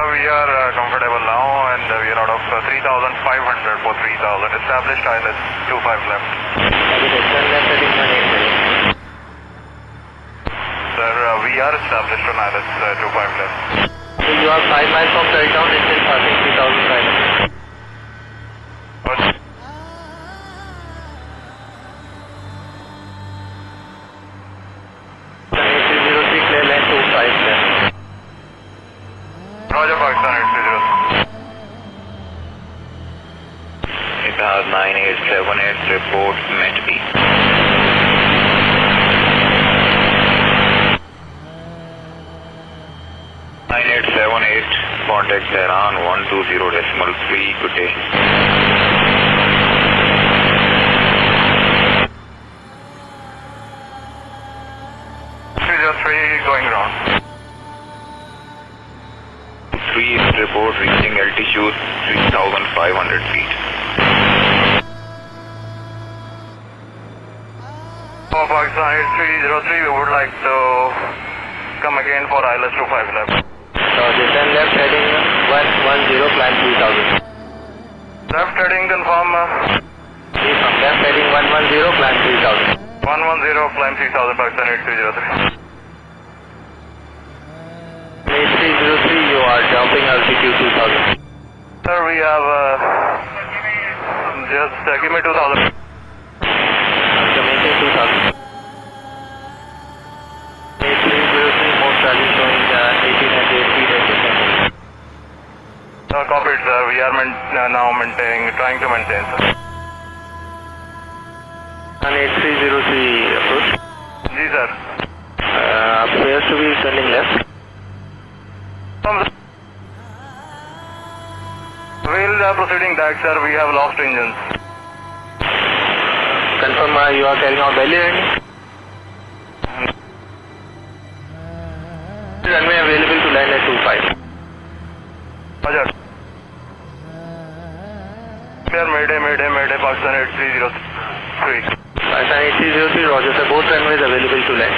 We are comfortable now and we are out of 3,500 for 3,000. Established ILS 25 left. Sir, we are established on ILS 25 left. So you are 5 miles from touchdown, it is passing 3,500. Roger, Pakistan 830. It 9878 report met B. Contact Tehran 120.3. Good day. Going round. 3 report reaching altitude 3,500 feet. For Pakistan 8303, we would like to come again for ILS 25 left. So descend left heading 110, climb 3,000. Left heading confirm. From left heading 110, climb 3,000. 110, climb 3000, Pakistan 8303. 8303, you are jumping altitude 2,000. Sir, we have just give me 2000. After making 2,000. 8303, most value showing 1800 feet at descent. Copied, sir. We are now trying to maintain, sir. And 8303 approach. Ji, sir. Appears to be turning left. We'll proceeding back, sir. We have lost engines. Confirm you are carrying out belly landing. Runway available to land at 25. Roger. Sir, Mayday, Pakistan 8303. Pakistan 8303, Roger sir, both runways available to land.